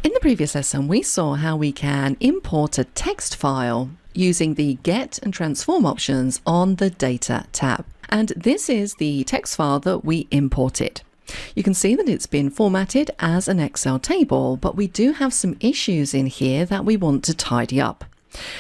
In the previous lesson, we saw how we can import a text file using the Get and Transform options on the Data tab. And this is the text file that we imported. You can see that it's been formatted as an Excel table, but we do have some issues in here that we want to tidy up.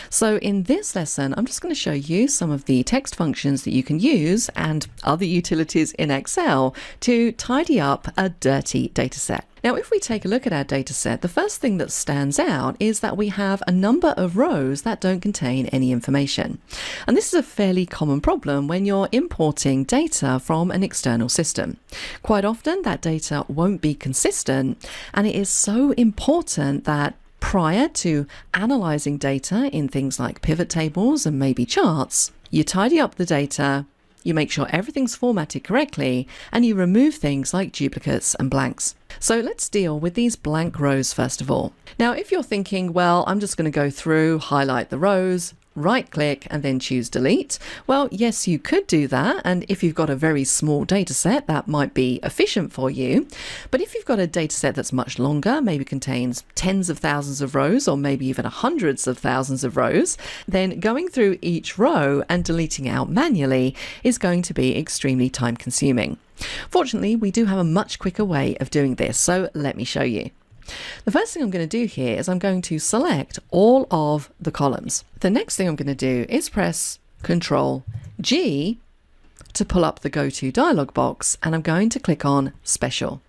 So in this lesson, I'm just going to show you some of the text functions that you can use and other utilities in Excel to tidy up a dirty dataset. Now, if we take a look at our dataset, the first thing that stands out is that we have a number of rows that don't contain any information. And this is a fairly common problem when you're importing data from an external system. Quite often that data won't be consistent, and it is so important that prior to analyzing data in things like pivot tables and maybe charts, you tidy up the data, you make sure everything's formatted correctly, and you remove things like duplicates and blanks. So let's deal with these blank rows first of all. Now, if you're thinking, well, I'm just going to go through, highlight the rows, right click and then choose delete. Well, yes, you could do that. And if you've got a very small data set, that might be efficient for you. But if you've got a data set that's much longer, maybe contains tens of thousands of rows or maybe even hundreds of thousands of rows, then going through each row and deleting out manually is going to be extremely time consuming. Fortunately, we do have a much quicker way of doing this. So let me show you. The first thing I'm going to do here is I'm going to select all of the columns. The next thing I'm going to do is press Ctrl G to pull up the Go To dialog box, and I'm going to click on Special.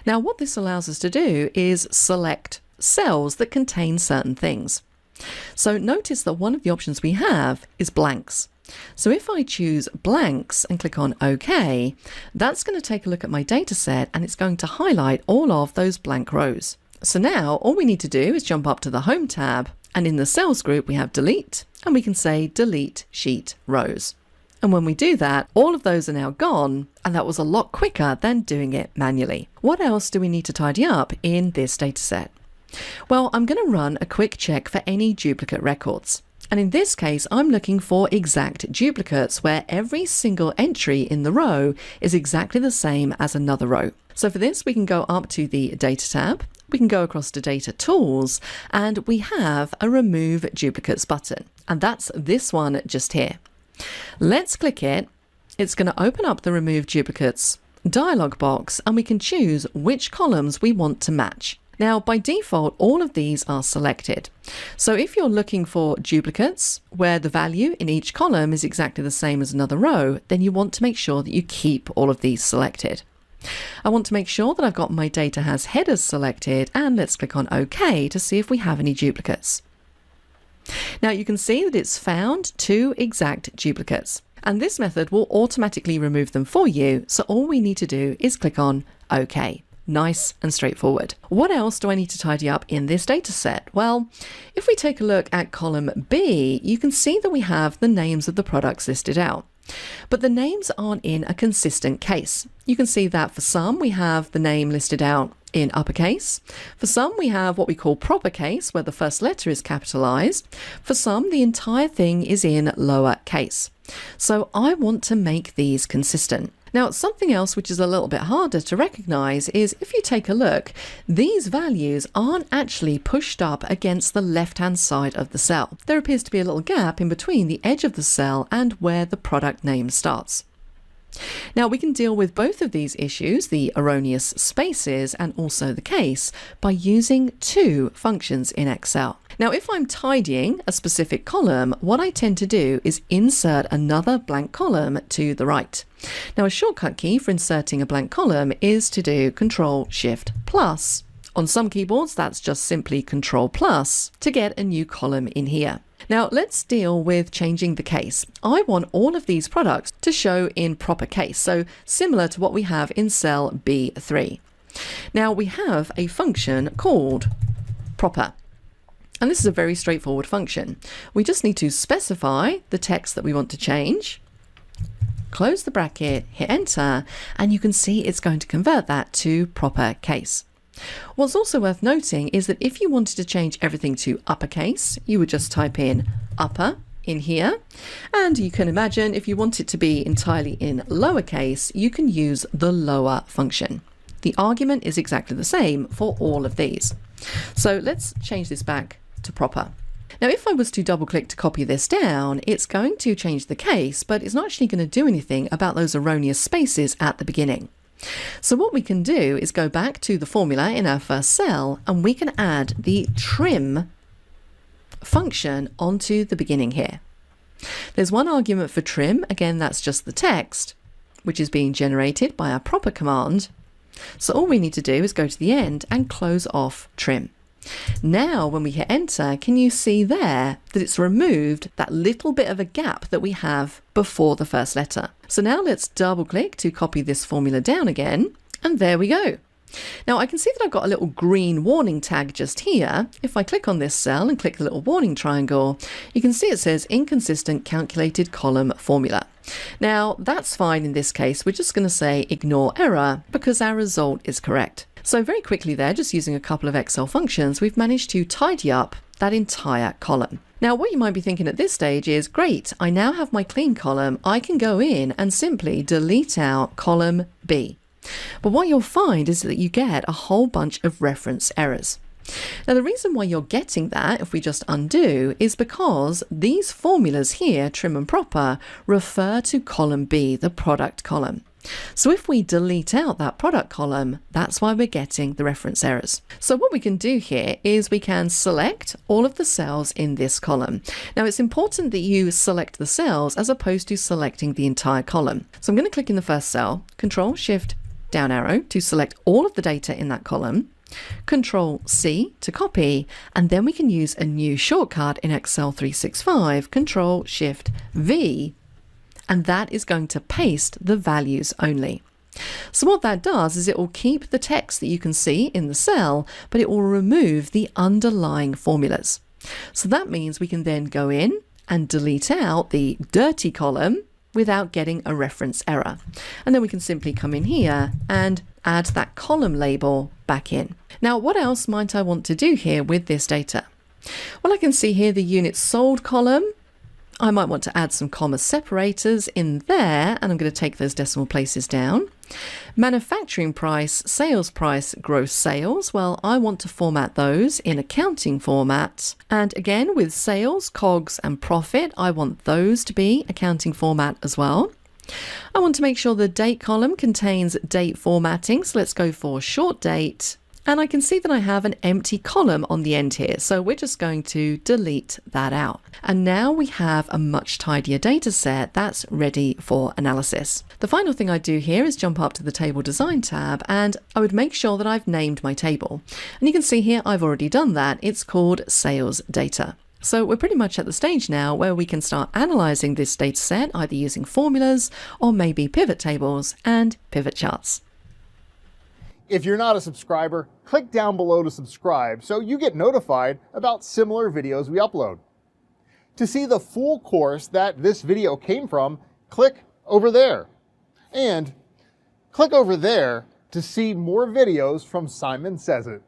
Now, what this allows us to do is select cells that contain certain things. So notice that one of the options we have is blanks. So if I choose blanks and click on OK, that's going to take a look at my data set and it's going to highlight all of those blank rows. So now all we need to do is jump up to the Home tab, and in the cells group we have delete, and we can say delete sheet rows. And when we do that, all of those are now gone, and that was a lot quicker than doing it manually. What else do we need to tidy up in this data set? Well, I'm going to run a quick check for any duplicate records. And in this case, I'm looking for exact duplicates where every single entry in the row is exactly the same as another row. So for this, we can go up to the Data tab, we can go across to Data Tools, and we have a Remove Duplicates button. And that's this one just here. Let's click it. It's going to open up the Remove Duplicates dialog box, and we can choose which columns we want to match. Now, by default, all of these are selected. So if you're looking for duplicates where the value in each column is exactly the same as another row, then you want to make sure that you keep all of these selected. I want to make sure that I've got my data has headers selected, and let's click on OK to see if we have any duplicates. Now you can see that it's found 2 exact duplicates, and this method will automatically remove them for you. So all we need to do is click on OK. Nice and straightforward. What else do I need to tidy up in this data set? Well, if we take a look at column B, you can see that we have the names of the products listed out. But the names aren't in a consistent case. You can see that for some, we have the name listed out in uppercase. For some, we have what we call proper case, where the first letter is capitalized. For some, the entire thing is in lower case. So I want to make these consistent. Now, something else which is a little bit harder to recognize is if you take a look, these values aren't actually pushed up against the left-hand side of the cell. There appears to be a little gap in between the edge of the cell and where the product name starts. Now, we can deal with both of these issues, the erroneous spaces and also the case, by using 2 functions in Excel. Now, if I'm tidying a specific column, what I tend to do is insert another blank column to the right. Now, a shortcut key for inserting a blank column is to do Ctrl+Shift+. On some keyboards, that's just simply Ctrl+ to get a new column in here. Now let's deal with changing the case. I want all of these products to show in proper case, so similar to what we have in cell B3. Now we have a function called proper. And this is a very straightforward function. We just need to specify the text that we want to change, close the bracket, hit enter, and you can see it's going to convert that to proper case. What's also worth noting is that if you wanted to change everything to uppercase, you would just type in upper in here. And you can imagine if you want it to be entirely in lowercase, you can use the lower function. The argument is exactly the same for all of these. So let's change this back to proper. Now, if I was to double click to copy this down, it's going to change the case, but it's not actually going to do anything about those erroneous spaces at the beginning. So what we can do is go back to the formula in our first cell, and we can add the trim function onto the beginning here. There's one argument for trim. Again, that's just the text, which is being generated by our proper command. So all we need to do is go to the end and close off trim. Now, when we hit enter, can you see there that it's removed that little bit of a gap that we have before the first letter? So now let's double click to copy this formula down again, and there we go. Now I can see that I've got a little green warning tag just here. If I click on this cell and click the little warning triangle, you can see it says inconsistent calculated column formula. Now that's fine in this case. We're just going to say ignore error because our result is correct. So very quickly there, just using a couple of Excel functions, we've managed to tidy up that entire column. Now what you might be thinking at this stage is, great, I now have my clean column. I can go in and simply delete out column B. But what you'll find is that you get a whole bunch of reference errors. Now the reason why you're getting that, if we just undo, is because these formulas here, trim and proper, refer to column B, the product column. So if we delete out that product column, that's why we're getting the reference errors. So what we can do here is we can select all of the cells in this column. Now it's important that you select the cells as opposed to selecting the entire column. So I'm going to click in the first cell, Control Shift down arrow to select all of the data in that column, Control C to copy, and then we can use a new shortcut in Excel 365, Control Shift V, and that is going to paste the values only. So what that does is it will keep the text that you can see in the cell, but it will remove the underlying formulas. So that means we can then go in and delete out the dirty column without getting a reference error. And then we can simply come in here and add that column label back in. Now, what else might I want to do here with this data? Well, I can see here the units sold column. I might want to add some comma separators in there, and I'm going to take those decimal places down. Manufacturing price, sales price, gross sales. Well, I want to format those in accounting format. And again, with sales, COGS, and profit, I want those to be accounting format as well. I want to make sure the date column contains date formatting. So let's go for short date. And I can see that I have an empty column on the end here. So we're just going to delete that out. And now we have a much tidier data set that's ready for analysis. The final thing I do here is jump up to the table design tab, and I would make sure that I've named my table. And you can see here, I've already done that. It's called sales data. So we're pretty much at the stage now where we can start analyzing this data set, either using formulas or maybe pivot tables and pivot charts. If you're not a subscriber, click down below to subscribe so you get notified about similar videos we upload. To see the full course that this video came from, click over there. And click over there to see more videos from Simon Says It.